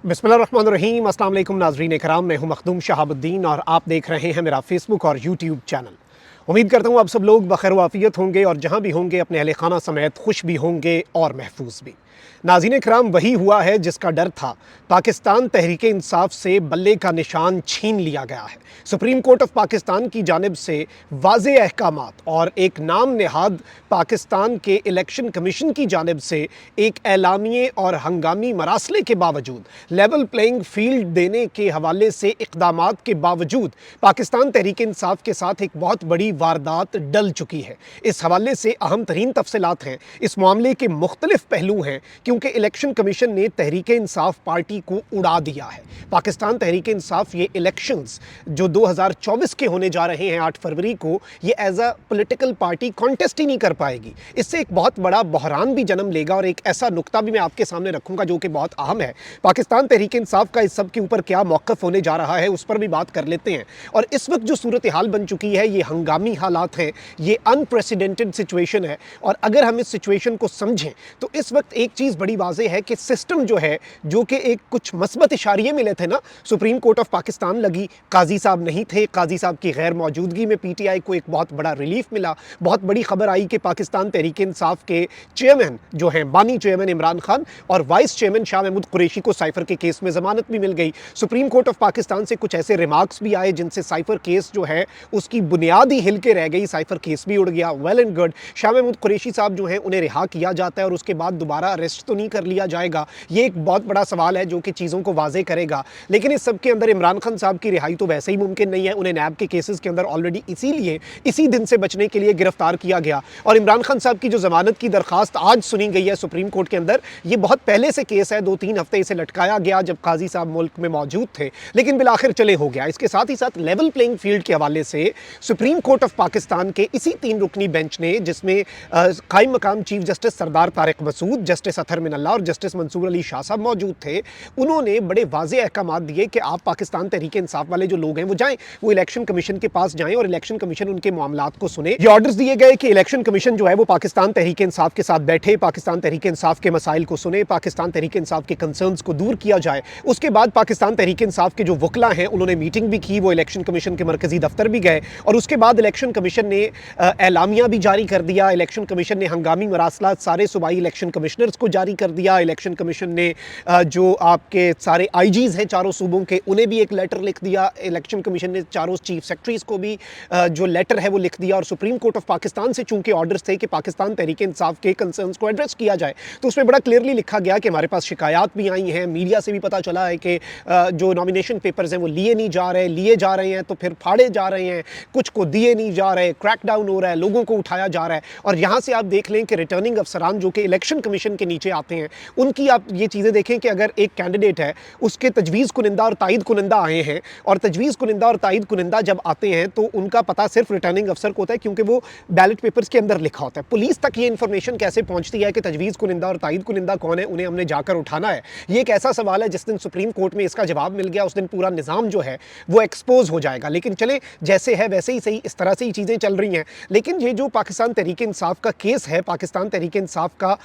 बिस्मिल्लाहिर्रहमानिर्रहीम। अस्सलाम वालेकुम नाज़रीन कराम, मैं हूं मखदूम शहाबुद्दीन और आप देख रहे हैं मेरा फेसबुक और यूट्यूब चैनल। उम्मीद करता हूं आप सब लोग बखैर वाफ़ियत होंगे और जहां भी होंगे अपने अहले खाना समेत खुश भी होंगे और महफूज भी। नाज़रीन कराम, वही हुआ है जिसका डर था। पाकिस्तान तहरीक इंसाफ से बल्ले का निशान छीन लिया गया है। सुप्रीम कोर्ट ऑफ पाकिस्तान की जानिब से वाज़े अहकामात और एक नाम नेहाद पाकिस्तान के इलेक्शन कमीशन की जानिब से एक एलामिये और हंगामी मरासले के बावजूद, लेवल प्लेइंग फील्ड देने के हवाले से इक़दामात के बावजूद पाकिस्तान तहरीक इंसाफ के साथ एक बहुत बड़ी वारदात डल चुकी है। इस हवाले से अहम तरीन तफसीलात हैं। इस मामले के मुख्तलिफ पहलू हैं क्योंकि इलेक्शन कमीशन ने तहरीक इंसाफ पार्टी को उड़ा दिया है। पाकिस्तान तहरीक इंसाफ ये इलेक्शंस जो 2024 के होने जा रहे हैं 8 फरवरी को, ये as a political party contest ही नहीं कर पाएगी। इससे एक बहुत बड़ा बहरान भी जन्म लेगा और एक ऐसा नुक्ता भी मैं आपके सामने रखूंगा जो कि बहुत अहम है। पाकिस्तान तहरीक इंसाफ का इस सब के ऊपर क्या मौक़िफ़ होने जा रहा है उस पर भी बात कर लेते हैं। और इस वक्त जो सूरत हाल बन चुकी है, ये हंगामी हालात हैं, ये अनप्रेसिडेंटेड सिचुएशन है। और अगर हम इस सिचुएशन को समझें तो इस वक्त एक चीज़ बड़ी वाज़ेह है कि सिस्टम जो है, जो कि एक कुछ मस्बत इशारे मिले थे ना सुप्रीम कोर्ट ऑफ पाकिस्तान लगी, काजी साहब नहीं थे, काजी साहब की गैर मौजूदगी में पीटीआई को एक बहुत बड़ा रिलीफ मिला। बहुत बड़ी खबर आई कि पाकिस्तान तहरीक इंसाफ के चेयरमैन जो हैं, बानी चेयरमैन इमरान खान और वाइस चेयरमैन शाह महमूद कुरैशी को साइफर के केस में जमानत भी मिल गई। सुप्रीम कोर्ट ऑफ पाकिस्तान से कुछ ऐसे रिमार्क्स भी आए जिनसे साइफर केस जो है उसकी बुनियाद ही हिल के रह गई, साइफर केस भी उड़ गया। Well and good, Shah Mahmood Qureshi sahab जो हैं उन्हें रिहा किया जाता है और उसके बाद दोबारा अरेस्ट तो नहीं कर लिया जाएगा। ये एक बहुत बड़ा सवाल है जो कि चीज़ों को वाजे करेगा। लेकिन इस सब के अंदर इमरान खान साहब की रिहाई तो वैसे ही मुमकिन नहीं है। उन्हें नैब के केसेस के अंदर ऑलरेडी इसीलिए इसी दिन से बचने के लिए गिरफ्तार किया गया। और इमरान खान साहब की जो जमानत की दरखास्त आज सुनी गई है सुप्रीम कोर्ट के अंदर, ये बहुत पहले से केस है, 2-3 हफ्ते इसे लटकाया गया जब काजी साहब मुल्क में मौजूद थे, लेकिन बिलाखिर चले हो गया। इसके साथ ही साथ लेवल प्लेइंग फील्ड के हवाले से सुप्रीम कोर्ट ऑफ पाकिस्तान के इसी 3 रुकनी बेंच ने, जिसमें कायम मकाम चीफ जस्टिस सरदार तारिक मसूद, जस्टिस अतहर मिनल्ला और जस्टिस मंसूर अली शाह साहब मौजूद थे, उन्होंने बड़े वाज़े अहकामात दिए कि आप पाकिस्तान तहरीक इंसाफ वाले जो लोग हैं वो जाएं, वो इलेक्शन कमीशन के पास जाएं और इलेक्शन कमीशन उनके मामलात को सुने। ये ऑर्डर्स दिए गए कि इलेक्शन कमीशन जो है वो पाकिस्तान तहरीक इंसाफ के साथ बैठे, पाकिस्तान तहरीक इंसाफ के मसाइल को सुने, पाकिस्तान तहरीक इंसाफ के कंसर्न्स को दूर किया जाए। उसके बाद पाकिस्तान तहरीक इंसाफ के जो वकला हैं उन्होंने मीटिंग भी की, वो इलेक्शन कमीशन के मरकजी दफ्तर भी गए और उसके बाद इलेक्शन कमीशन ने एलामिया भी जारी कर दिया। इलेक्शन कमीशन ने हंगामी मरासलात सारे सूबाई इलेक्शन कमिश्नर्स को जारी कर दिया। इलेक्शन कमीशन ने जो आपके सारे आईजीज़ हैं चारों सूबों के, उन्हें भी एक लेटर लिख दिया। इलेक्शन कमीशन ने चारों चीफ सेक्रेटरीज को भी जो लेटर है वो लिख दिया। और सुप्रीम कोर्ट ऑफ पाकिस्तान से चूंकि ऑर्डर्स थे कि पाकिस्तान तहरीक इंसाफ के कंसर्न्स को एड्रेस किया जाए, तो उसमें बड़ा क्लियरली लिखा गया कि हमारे पास शिकायत भी आई हैं, मीडिया से भी पता चला है कि जो नॉमिनेशन पेपर्स हैं वो लिए नहीं जा रहे, लिए जा रहे हैं तो फिर फाड़े जा रहे हैं, कुछ को दिए नहीं जा रहे, क्रैकडाउन हो रहा है, लोगों को उठाया जा रहा है। और यहाँ से आप देख लें कि रिटर्निंग अफसरान जो कि इलेक्शन कमीशन के नीचे आते हैं, उनकी आप ये चीज़ें देखें कि अगर एक कैंडिडेट है, उसके तजवीज़ कुनिंदा और तायद कुनिंदा आए हैं, और तजवीज़ कुनिंदा और तायद कुनिंदा जब आते हैं तो उनका पता सिर्फ रिटर्निंग अफसर को होता है क्योंकि वो बैलेट पेपर्स के अंदर लिखा होता है। पुलिस तक ये इंफॉर्मेशन कैसे पहुंचती है कि तजवीज़ कुनिंदा और तायद कुनिंदा कौन है, उन्हें हमने जाकर उठाना है? ये एक ऐसा सवाल है जिस दिन सुप्रीम कोर्ट में इसका जवाब मिल गया उस दिन पूरा निज़ाम जो है वो एक्सपोज हो जाएगा। लेकिन चले, जैसे है वैसे ही सही, इस तरह से ही चीज़ें चल रही हैं। लेकिन ये जो पाकिस्तान तहरीक इंसाफ का केस है, पाकिस्तान तहरीक इंसाफ का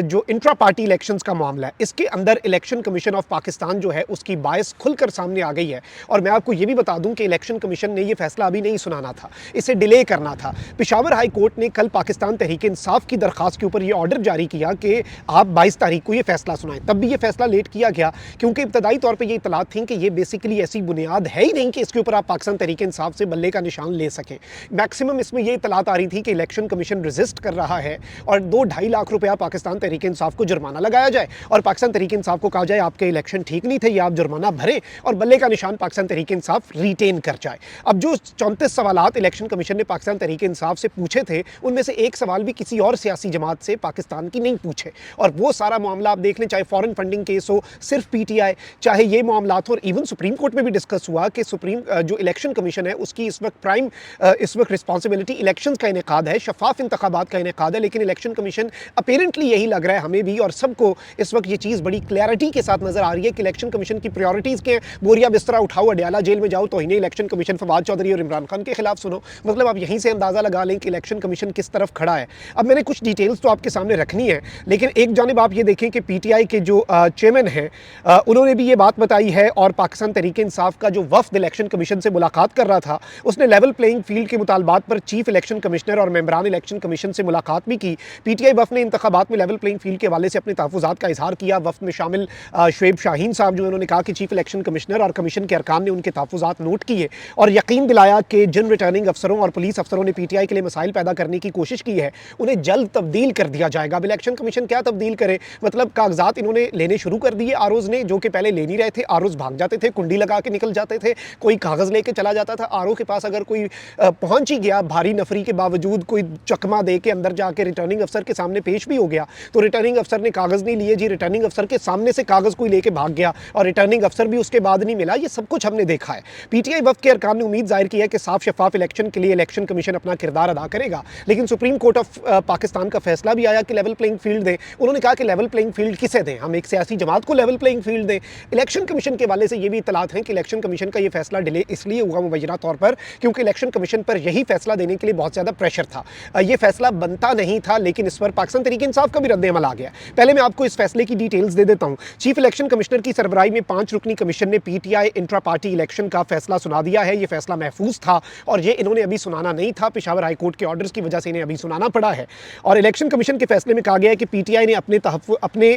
जो इंट्रा पार्टी इलेक्शंस का मामला है, इसके अंदर इलेक्शन कमीशन ऑफ पाकिस्तान जो है उसकी बायस खुलकर सामने आ गई है। और मैं आपको ये भी बता दूं कि इलेक्शन कमीशन ने ये फैसला अभी नहीं सुनाना था, इसे डिले करना था। पेशावर हाई कोर्ट ने कल पाकिस्तान तहरीक इंसाफ की दरखास्त के ऊपर ये ऑर्डर जारी किया कि आप 22 तारीख को ये फैसला सुनाएं। तब भी ये फैसला लेट किया गया क्योंकि इब्तदाई तौर पर ये इतलात थी कि ये बेसिकली ऐसी बुनियाद है ही नहीं कि इसके ऊपर आप पाकिस्तान तहरीक इंसाफ से बल्ले का निशान ले सकें। मैक्सिमम इसमें ये इतलात आ रही थी कि इलेक्शन कमीशन रेजिस्ट कर रहा है और 2-2.5 लाख रुपया पाकिस्तान तहरीक इंसाफ को जुर्माना लगाया जाए और पाकिस्तान तहरीक इंसाफ को कहा जाए आपके इलेक्शन ठीक नहीं थे, ये आप जुर्माना भरें और बल्ले का निशान पाकिस्तान तहरीक इंसाफ रिटेन कर जाए। अब जो 34 सवालात इलेक्शन कमीशन ने पाकिस्तान तहरीक इंसाफ से पूछे थे, उनमें से एक सवाल भी किसी और सियासी जमात से पाकिस्तान की नहीं पूछे। और वो सारा मामला आप देख लें, चाहे फॉरेन फंडिंग केस हो, सिर्फ पीटीआई, चाहे ये मामलात हो, और इवन सुप्रीम कोर्ट में भी डिस्कस हुआ कि सुप्रीम जो इलेक्शन कमीशन है उसकी इस वक्त रिस्पॉन्सिबिलिटी इलेक्शन का इनेकाद है, शफाफ इंतखाबात का इनेकाद है। लेकिन इलेक्शन कमीशन अपेरेंटली यही लग रहा है हमें भी और सबको इस वक्त ये चीज़ बड़ी क्लैरिटी के साथ नजर आ रही है कि इलेक्शन कमीशन की प्रायोरिटीज़ के हैं। बोरिया बिस्तरा उठाओ, अडयाला जेल में जाओ, तौहीन इलेक्शन कमीशन फवाद चौधरी और इमरान खान के खिलाफ सुनो। मतलब आप यहीं से अंदाज़ा लगा लें कि इलेक्शन कमीशन किस तरफ खड़ा है। अब मैंने कुछ डिटेल्स तो आपके सामने रखनी है, लेकिन एक जानिब आप ये देखें कि पीटीआई के जो चेयरमैन हैं उन्होंने भी ये बात बताई है और पाकिस्तान तहरीक इंसाफ का जो वफ्द इलेक्शन कमीशन से मुलाकात कर रहा था उसने लेवल प्लेइंग फील्ड के मुतालबात पर चीफ इलेक्शन कमिश्नर और मेंबरान इलेक्शन कमीशन से मुलाकात भी की। पीटीआई वफ्द ने इंतखाबात में लेवल प्लेइंग फील्ड के हवाले से अपने तहफ़्फ़ुज़ात का इजहार किया। वफ्द में शामिल शुएब शाहीन साहब जो उन्होंने कहा कि चीफ इलेक्शन कमिश्नर और कमीशन के अरकान ने उनके तहफ़्फ़ुज़ात नोट किए और यकीन दिलाया कि जिन रिटर्निंग अफसरों और पुलिस अफसरों ने पीटीआई के लिए मसाइल पैदा करने की कोशिश की है उन्हें जल्द तब्दील कर दिया जाएगा। अब इलेक्शन कमीशन क्या तब्दील करे, मतलब कागजात इन्होंने लेने शुरू कर दिए आरओज़ ने, जो कि पहले ले नहीं रहे थे। आरओज़ भाग जाते थे, कुंडी लगा के निकल जाते थे, कोई कागज़ लेके चला जाता था। आरओ के पास अगर कोई पहुंच ही गया भारी नफरी के बावजूद, कोई चकमा दे के अंदर जाके रिटर्निंग अफसर के सामने पेश भी हो गया तो रिटर्निंग अफसर ने कागज़ नहीं लिए जी, रिटर्निंग अफसर के सामने से कागज़ कोई लेके भाग गया और रिटर्निंग अफसर भी उसके बाद नहीं मिला। ये सब कुछ हमने देखा है। पीटीआई वफ्द के अरकान ने उम्मीद जाहिर की है कि साफ शफाफ इलेक्शन के लिए इलेक्शन कमीशन अपना किरदार अदा करेगा, लेकिन सुप्रीम कोर्ट ऑफ पाकिस्तान का फैसला भी आया कि लेवल प्लेइंग फील्ड दें। उन्होंने कहा कि लेवल प्लेइंग फील्ड किसे दें, हम एक सियासी जमात को लेवल प्लेइंग फील्ड दें। इलेक्शन कमीशन के वाले से ये भी इतलात हैं कि इलेक्शन कमीशन का ये फैसला डिले इसलिए हुआ मुबैना तौर पर क्योंकि इलेक्शन कमीशन पर यही फैसला देने के लिए बहुत ज़्यादा प्रेशर था। ये फैसला बनता नहीं था, लेकिन इस पर पाकिस्तान तहरीक इंसाफ का भी रद्द-ए-अमल आ गया। पहले मैं आपको इस फैसले की डिटेल्स दे देता हूँ। चीफ इलेक्शन कमिश्नर की सरबराही में 5 रुकनी कमीशन ने पीटीआई इंट्रा पार्टी इलेक्शन का फैसला सुना दिया है। ये फैसला महफूज था और ये इन्होंने अभी सुनाना नहीं था, पेशावर हाई कोर्ट के ऑर्डर्स की वजह से इन्हें अभी सुनाना पड़ा है। और इलेक्शन कमीशन के फैसले में कहा गया है कि पीटीआई ने अपने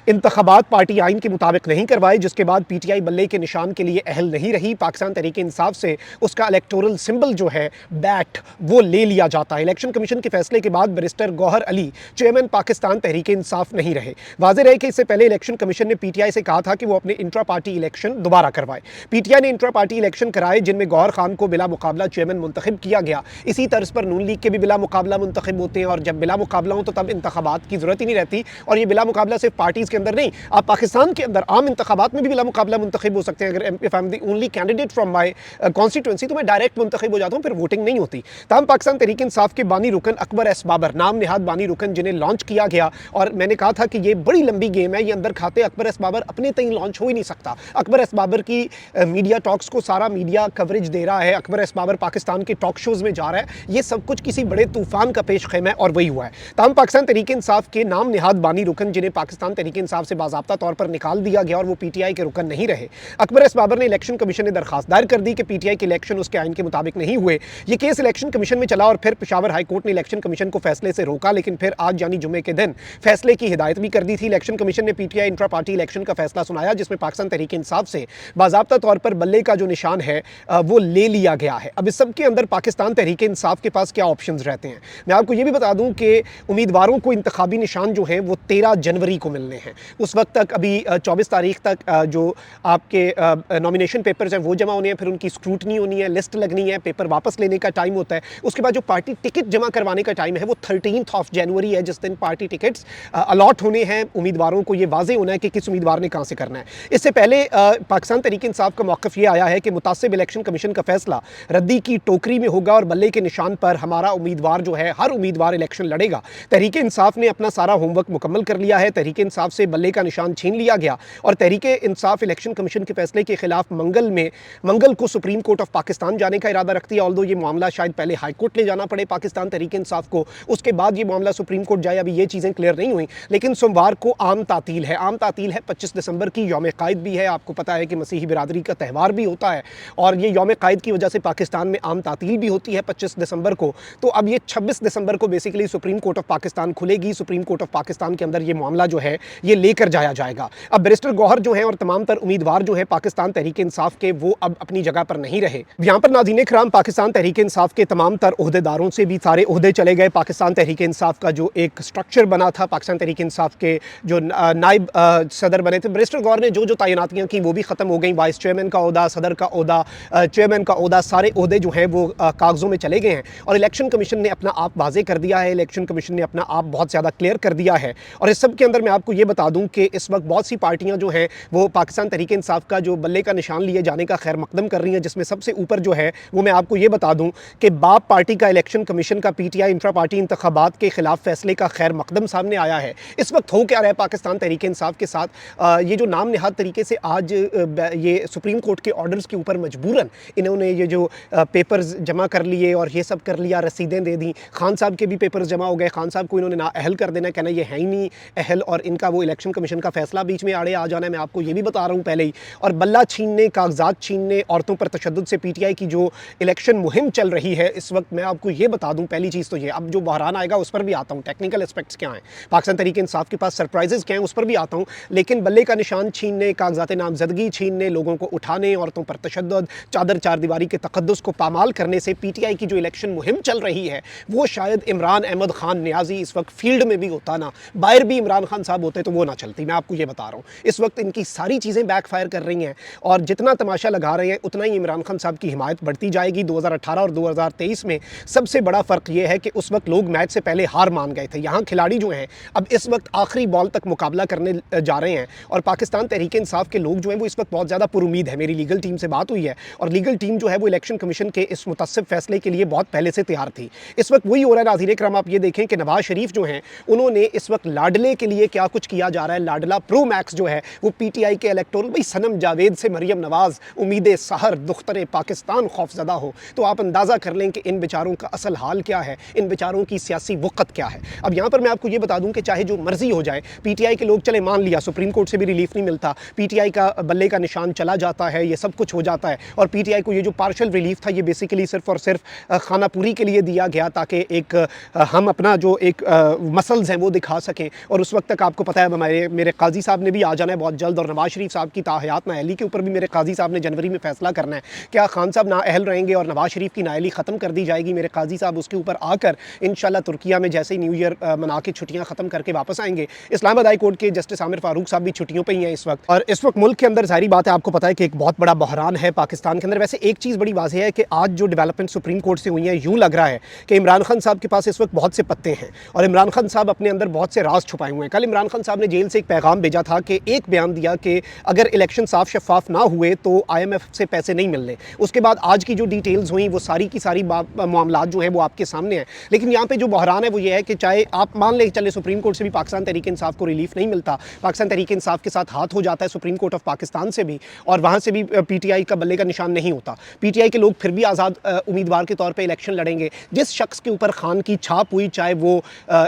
इंतखाबात पार्टी आइन के मुताबिक नहीं करवाए, जिसके बाद पीटीआई बल्ले के निशान के लिए अहल नहीं रही। पाकिस्तान तहरीक इंसाफ से उसका इलेक्टोरल सिंबल जो है बैट वो ले लिया जाता है। इलेक्शन कमीशन के फैसले के बाद बैरिस्टर गौहर अली चेयरमैन पाकिस्तान तहरीक इंसाफ नहीं रहे। वाज़ेह रहे कि इससे पहले इलेक्शन कमीशन ने पीटीआई से कहा था कि वो अपने इंट्रा पार्टी इलेक्शन दोबारा करवाए। पीटीआई ने इंट्रा पार्टी इलेक्शन कराए जिनमें गौहर खान को बिला मुकाबला चेयरमैन मुंतखब किया गया। इसी तर्ज पर नून लीग के भी बिला मुकाबला मुंतखब होते हैं और जब बिला मुकाबला हो तो तब इंतखाबात की जरूरत ही नहीं रहती। और ये बिला मुकाबला सिर्फ पार्टीज के अंदर नहीं, आप पाकिस्तान के अंदर आम इंतखाबात में भी बिला मुकाबला मुंतखब हो सकते हैं। अगर if I am the only candidate from my constituency तो मैं डायरेक्ट मुंतखब हो जाता हूँ, फिर वोटिंग नहीं होती। तमाम पाकिस्तान तहरीक इंसाफ के बानी रुकन अकबर एस बाबर, नाम निहाद बानी रुकन, जिन्हें लॉन्च किया गया और मैंने कहा था कि ये बड़ी लंबी गेम है, ये अंदर खाते अकबर एस बाबर अपने तक लॉन्च हो ही नहीं सकता। अकबर एस बाबर की मीडिया टॉक्स को सारा मीडिया कवरेज दे रहा है, अकबर एस बाबर पाकिस्तान के टॉक शोज में जा रहा है, ये सब कुछ किसी बड़े तूफान का पेश खेमा है और वही हुआ है। तमाम पाकिस्तान तहरीक इंसाफ के नाम निहाद बानी रुकन, जिन्हें पाकिस्तान तहरीक इंसाफ से बाज़ाब्ता तौर पर निकाल दिया गया और वो पीटीआई के रुकन नहीं रहे। अकबर एस बाबर ने इलेक्शन कमीशन ने दरखास्त दायर कर दी कि पीटीआई के इलेक्शन उसके आइन के मुताबिक नहीं हुए। ये केस इलेक्शन कमीशन में चला और फिर पेशावर हाई कोर्ट ने इलेक्शन कमीशन को फैसले से रोका, लेकिन फिर आज यानी जुमे के दिन फैसले की हिदायत भी कर दी थी। इलेक्शन कमीशन ने पीटीआई इंट्रा पार्टी इलेक्शन का फैसला सुनाया जिसमें पाकिस्तान तहरीक इंसाफ से बाज़ाब्ता तौर पर बल्ले का जो निशान है वो ले लिया गया है। अब इस सब के अंदर पाकिस्तान तहरीक इंसाफ के पास क्या ऑप्शंस रहते हैं, मैं आपको ये भी बता दूं कि उम्मीदवारों को इंतखाबी निशान जो है वो 13 जनवरी को मिलने हैं। उस वक्त तक अभी 24 तारीख तक जो आपके नॉमिनेशन पेपर्स हैं वो जमा होने हैं, फिर उनकी स्क्रूटनी होनी है, लिस्ट लगनी है, पेपर वापस लेने का टाइम होता है। उसके बाद जो पार्टी टिकट जमा करवाने का टाइम है वो 13 जनवरी है, जिस दिन पार्टी टिकट्स अलॉट होने हैं उम्मीदवारों को। ये वाज़ेह होना है कि किस उम्मीदवार ने कहाँ से करना है। इससे पहले पाकिस्तान तहरीक इंसाफ का मौक़िफ़ ये आया है कि मुतासिब इलेक्शन कमीशन का फैसला रद्दी की टोकरी में होगा और बल्ले के निशान पर हमारा उम्मीदवार जो है, हर उम्मीदवार इलेक्शन लड़ेगा। तहरीक इंसाफ ने अपना सारा होमवर्क मुकम्मल कर लिया है। तहरीक इंसाफ से बल्ले का निशान छीन लिया गया और तहरीक इंसाफ इलेक्शन कमीशन के फैसले के खिलाफ मंगल को सुप्रीम कोर्ट ऑफ पाकिस्तान जाने का इरादा रखती है। ऑल्दो ये मामला शायद पहले हाई कोर्ट ले जाना पड़े पाकिस्तान तहरीक इंसाफ को, उसके बाद ये मामला सुप्रीम कोर्ट जाए, अभी ये चीज़ें क्लियर नहीं हुई। लेकिन सोमवार को आम तातील है, 25 दिसंबर की यौम क़ायद भी है। आपको पता है कि मसीही बिरादरी का त्यौहार भी होता है और ये यौम क़ायद की वजह से पाकिस्तान में आम तातील भी होती है 25 दिसंबर को। तो अब ये 26 दिसंबर को basically Supreme Court of Pakistan खुलेगी। सुप्रीम कोर्ट ऑफ पाकिस्तान के अंदर ये मामला जो है ये लेकर जाया जाएगा। अब बैरिस्टर गौहर जो है और तमाम तर उम्मीदवार जो है पाकिस्तान तहरीक इंसाफ के, वो अब अपनी जगह पर नहीं रहे। यहाँ पर नाज़रीन इकराम, पाकिस्तान तहरीक इंसाफ के तमाम तर ओहदेदारों से भी सारे ओहदे चले गए। पाकिस्तान तहरीक इंसाफ का जो एक स्ट्रक्चर बना था, पाकिस्तान तहरीक इंसाफ के जो नायब सदर बने थे, बैरिस्टर गौहर ने जो तैनातियाँ की वो भी ख़त्म हो गई। वाइस चेयरमैन का ओहदा, सदर का ओहदा, चेयरमैन का ओहदा, सारे ओहदे जो हैं वो कागज़ों में चले गए हैं और इलेक्शन कमीशन ने अपना आप वाज़े कर दिया है। इलेक्शन कमीशन ने अपना आप बहुत ज़्यादा क्लियर कर दिया है। और इस सब के अंदर मैं आपको ये बता दूं कि इस वक्त बहुत सी पार्टियां जो हैं वो पाकिस्तान तहरीक इंसाफ का जो बल्ले का निशान लिए जाने का खैर मकदम कर रही हैं, जिसमें सबसे ऊपर जो है वो मैं आपको ये बता दूं कि बाप पार्टी का इलेक्शन कमीशन का पीटीआई इंट्रा पार्टी इंतखाबात के खिलाफ फैसले का खैर मकदम सामने आया आया है। इस वक्त हो क्या रहा है पाकिस्तान तहरीक-ए-इंसाफ के साथ, ये जो नाम निहाद तरीके से आज ये सुप्रीम कोर्ट के ऑर्डर्स के ऊपर मजबूरन इन्होंने ये जो पेपर्स जमा कर लिए और ये सब कर लिया, रसीदें दे दी। खान साहब के भी पेपर्स जमा हो गए, खान साहब को इन्होंने ना अहल कर देना, कहना ये है ही नहीं अहल, और इनका वो इलेक्शन कमीशन का फैसला बीच में आड़े आ जाना है, मैं आपको ये भी बता रहा हूँ पहले ही। और बल्ला छीनने, कागजात छीनने, औरतों पर तशद्दुद से पीटीआई की जो इलेक्शन मुहिम चल रही है इस वक्त, मैं आपको ये बता दूँ पहली चीज़ तो ये, अब जो बहरान आएगा उस पर भी आता हूँ, टेक्निकल एस्पेक्ट्स क्या हैं, पाकिस्तान तहरीक इंसाफ के पास सरप्राइजेस क्या हैं उस पर भी आता हूँ। लेकिन बल्ले का निशान छीनने, कागजात नामजदगी छीनने, लोगों को उठाने, औरतों पर तशद्दुद, चादर चार दीवारी के तकद्दुस को पामाल करने से पीटीआई की जो इलेक्शन मुहिम चल रही है वो शायद इमरान अहमद खान नियाजी इस वक्त फील्ड में भी होता ना, बाहर भी इमरान खान साहब होते तो वो ना चलती, मैं आपको ये बता रहा हूँ। इस वक्त इनकी सारी चीज़ें बैकफायर कर रही हैं और जितना तमाशा लगा रहे हैं उतना ही इमरान खान साहब की हिमायत बढ़ती जाएगी। 2018 और 2023 में सबसे बड़ा फ़र्क ये है कि उस वक्त लोग मैच से पहले हार मान गए थे, यहाँ खिलाड़ी जो हैं अब इस वक्त आखिरी बॉल तक मुकाबला करने जा रहे हैं और पाकिस्तान तहरीक इंसाफ के लोग जो हैं वो इस वक्त बहुत ज़्यादा पुरुमीद है। मेरी लीगल टीम से बात हुई है और लीगल टीम जो है वो इलेक्शन कमीशन के इस मुतस्सिब फैसले के लिए बहुत पहले से तैयार थी। इस वक्त वही हो रहा है नाज़रीन करम, आप ये देखें कि नवाज शरीफ जो हैं उन्होंने इस वक्त लाडले के लिए क्या कुछ किया जा रहा है। लाडला प्रो मैक्स जो है वो पीटीआई के इलेक्टोरल, भाई सनम जावेद से मरियम नवाज उम्मीद सहर दुख्तरे पाकिस्तान खौफजदा हो, तो आप अंदाज़ा कर लें कि इन बेचारों का असल हाल क्या है, इन बेचारों की सियासी वक़्त क्या है। अब यहाँ पर मैं आपको ये बता दूँ कि चाहे जो मर्जी हो जाए, पीटीआई के लोग चले मान लिया सुप्रीम कोर्ट से भी रिलीफ नहीं मिलता, पीटीआई का बल्ले का निशान चला जाता है, ये सब कुछ हो जाता है और पीटीआई को ये जो पार्शल रिलीफ था ये बेसिकली सिर्फ और सिर्फ खानापुरी के लिए दिया गया ताकि एक हम अपना जो एक मसल्स हैं वो दिखा सकें। और उस वक्त तक आपको पता है मेरे काजी साहब ने भी आ जाना है बहुत जल्द और नवाज शरीफ साहब की ताहयात नाअहली के ऊपर भी मेरे काजी साहब ने जनवरी में फैसला करना है, क्या खान साहब नाअहल रहेंगे और नवाज शरीफ की नाअहली ख़त्म कर दी जाएगी। मेरे काजी साहब उसके ऊपर आकर इंशाल्लाह तुर्किया में जैसे ही न्यू ईयर मना के छुट्टियाँ ख़त्म करके वापस आएंगे। इस्लामाबाद हाई कोर्ट के जस्टिस आमिर फारूक साहब भी छुट्टियों पर ही हैं इस वक्त और इस वक्त मुल्क के अंदर जाहिर बात है आपको पता है कि एक बहुत बड़ा बहरान है पाकिस्तान के अंदर। वैसे एक चीज़ बड़ी वाज़ेह है कि आज जो डेवलपमेंट सुप्रीम कोर्ट से हुई है यूँ लग रहा है कि इमरान खान साहब के पास इस वक्त बहुत से पत्ते हैं और इमरान खान साहब अपने अंदर बहुत से राज छुपाए हुए हैं। कल इमरान खान साहब ने जेल से एक पैगाम भेजा था कि एक बयान दिया कि अगर इलेक्शन साफ शफाफ ना हुए तो IMF से पैसे नहीं मिलने। उसके बाद आज की जो डिटेल्स हुई वो सारी की सारी मामलात जो हैं वो आपके सामने हैं। लेकिन यहाँ पे जो बहरान है वो ये है कि चाहे आप मान ले चले सुप्रीम कोर्ट से भी पाकिस्तान तहरीक इंसाफ को रिलीफ नहीं मिलता, पाकिस्तान तहरीक इंसाफ के साथ हाथ हो जाता है सुप्रीम कोर्ट ऑफ पाकिस्तान से भी और वहाँ से भी पीटीआई का बल्ले का निशान नहीं होता, पीटीआई के लोग फिर भी आज़ाद उम्मीदवार के तौर पर इलेक्शन लड़ेंगे। जिस शख्स के ऊपर खान की छाप हुई, चाहे वो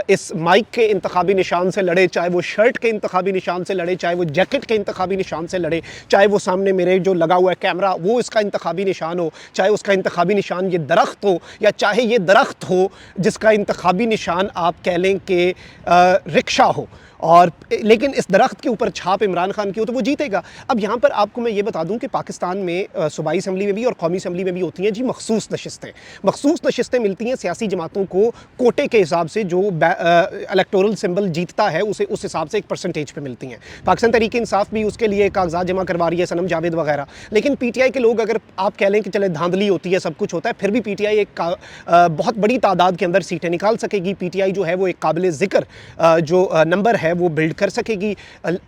इस माइक के इंतखाबी निशान से लड़े, चाहे वो शर्ट के इंतखाबी निशान से लड़े, चाहे वो जैकेट के इंतखाबी निशान से लड़े, चाहे वो सामने मेरे जो लगा हुआ है कैमरा वो इसका इंतखाबी निशान हो, चाहे उसका इंतखाबी निशान ये दरख्त हो या चाहे ये दरख्त हो जिसका इंतखाबी निशान आप कह लें कि रिक्शा हो, और लेकिन इस दरख्त के ऊपर छाप इमरान खान की हो तो वो जीतेगा। अब यहाँ पर आपको मैं ये बता दूँ कि पाकिस्तान में सूबाई असम्बली में भी और कौमी असम्बली में भी होती हैं जी मखसूस नशिस्तें। मखसूस नशिस्तें मिलती हैं सियासी जमातों को कोटे के हिसाब से, जो इलेक्टोरल सिंबल जीतता है उसे उस हिसाब से एक परसेंटेज पे मिलती हैं। पाकिस्तान तहरीक इंसाफ भी उसके लिए कागजात जमा करवा रही है, सनम जावेद वगैरह। लेकिन पीटीआई के लोग, अगर आप कह लें कि चले धांधली होती है, सब कुछ होता है, फिर भी पीटीआई एक बहुत बड़ी तादाद के अंदर सीटें निकाल सकेगी। पीटीआई जो है वो एक काबिल ज़िक्र जो नंबर है वो बिल्ड कर सकेगी।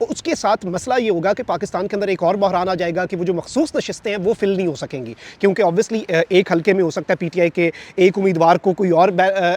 उसके साथ मसला ये होगा कि पाकिस्तान के अंदर एक और बहरान आ जाएगा कि वो जो मखसूस नशिस्तें हैं वो फिल नहीं हो सकेंगी, क्योंकि ऑब्वियसली एक हल्के में हो सकता है पीटीआई के एक उम्मीदवार को कोई और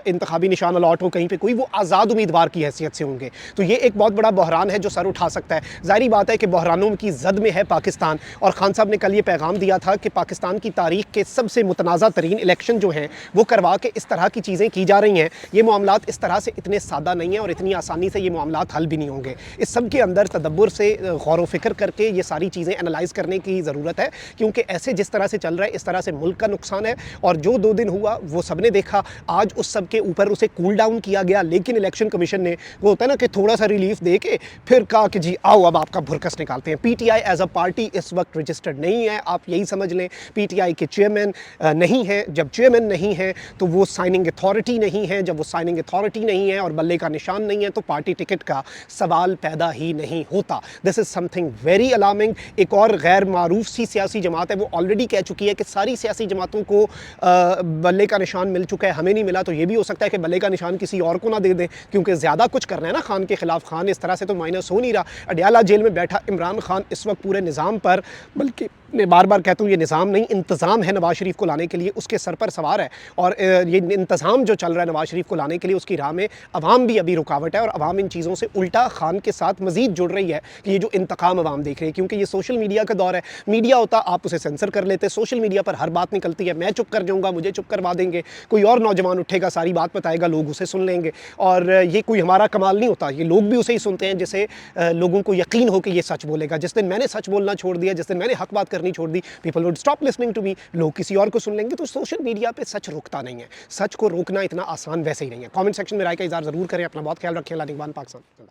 इंतखाबी निशान अलॉट हो, कहीं पे कोई वो आज़ाद उम्मीदवार की हैसियत से होंगे। तो ये एक बहुत बड़ा बहरान है जो सर उठा सकता है। ज़ाहिर बात है कि बहरानों की जद में है पाकिस्तान, और खान साहब ने कल ये पैगाम दिया था कि पाकिस्तान की तारीख के सबसे मुतनाज़ा तरीन इलेक्शन जो हैं वो करवा के इस तरह की चीज़ें की जा रही हैं। ये मामलात इस तरह से इतने सादा नहीं हैं और इतनी आसानी से ये मामलात हल भी नहीं होंगे। इस सब के अंदर तदब्बुर से गौर व फिक्र करके ये सारी चीज़ें एनालाइज करने की ज़रूरत है, क्योंकि ऐसे जिस तरह से चल रहा है इस तरह से मुल्क का नुकसान है। और जो 2 दिन हुआ वो सब ने देखा, आज उस सब के ऊपर उसे कूल डाउन किया गया, लेकिन इलेक्शन कमीशन ने, वो होता है ना कि थोड़ा सा रिलीफ दे के फिर कहा कि जी आओ अब आपका भुरकस निकालते हैं। पीटीआई एज अ पार्टी इस वक्त रजिस्टर्ड नहीं है, आप यही समझ लें। पीटीआई के चेयरमैन नहीं है, जब चेयरमैन नहीं है तो वो साइनिंग अथॉरिटी नहीं है, जब वो साइनिंग अथॉरिटी नहीं है और बल्ले का निशान नहीं है तो पार्टी टिकट का सवाल पैदा ही नहीं होता। This is something very alarming. एक और गैर मारूफ सी सियासी जमात है, वो ऑलरेडी कह चुकी है कि सारी सियासी जमातों को बल्ले का निशान मिल चुका है, हमें नहीं मिला। तो ये भी हो सकता है कि बल्ले का निशान किसी और को ना दे दें, क्योंकि ज़्यादा कुछ करना है ना खान के खिलाफ। खान इस तरह से तो माइनस हो नहीं रहा। अडयाला जेल में बैठा इमरान खान इस वक्त पूरे निज़ाम पर, बल्कि मैं बार बार कहता हूँ ये निज़ाम नहीं इंतज़ाम है नवाज़ शरीफ को लाने के लिए, उसके सर पर सवार है। और ये इंतज़ाम जो चल रहा है नवाज़ शरीफ को लाने के लिए, उसकी राह में अवाम भी अभी रुकावट है। और अवाम इन चीज़ों से उल्टा खान के साथ मज़ीद जुड़ रही है कि ये जो इंतकाम अवाम देख रही है, क्योंकि ये सोशल मीडिया का दौर है। मीडिया होता आप उसे सेंसर कर लेते, सोशल मीडिया पर हर बात निकलती है। मैं चुप कर जाऊँगा, मुझे चुप करवा देंगे, कोई और नौजवान उठेगा, सारी बात बताएगा, लोग उसे सुन लेंगे। और ये कोई हमारा कमाल नहीं होता, ये लोग भी उसे ही सुनते हैं जिसे लोगों को यकीन हो कि ये सच बोलेगा। जिस दिन मैंने सच बोलना छोड़ दिया, जिस दिन मैंने हक बात करनी छोड़ दी, people would stop listening to me, लोग किसी और को सुन लेंगे। तो सोशल मीडिया पे सच रुकता नहीं है, सच को रोकना इतना आसान वैसे ही नहीं है। कमेंट सेक्शन में राय का इज़हार ज़रूर करें। अपना बहुत ख्याल रखें। अल्लाह निगहबान पाकिस्तान।